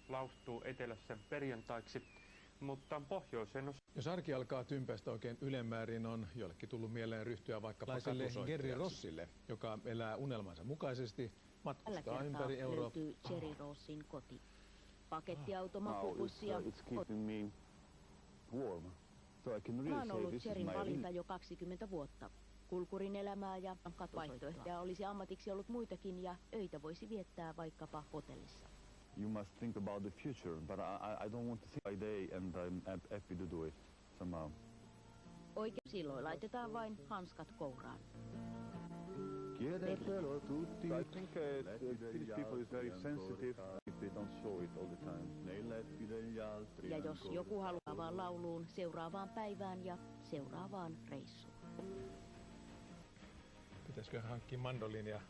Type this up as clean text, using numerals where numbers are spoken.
laustuu etelässä perjantaiksi, mutta pohjoisen Jos arki alkaa tympästä oikein ylemmäärin, on jollekin tullut mieleen ryhtyä vaikkapa katusoittajaksi, Rossille, joka elää unelmansa mukaisesti, matkustaa ympäri Eurooppaa. Löytyy Jerry Rossin koti. Pakettiauto, makupussi ja... Mä oon ollut Jerryn valinta jo 20 vuotta. Kulkurin elämää ja vaihtoehtoja olisi ammatiksi ollut muitakin ja öitä voisi viettää vaikkapa hotellissa. You must think about the future, but I don't want to think by day and I'm happy to do it somehow. Oikein silloin laitetaan vain hanskat kouraan. I think Finnish people is very sensitive if they don't show it all the time. Ja jos joku haluaa vaan lauluun seuraavaan päivään ja seuraavaan reissuun. Pitäisikö hankkia mandolinia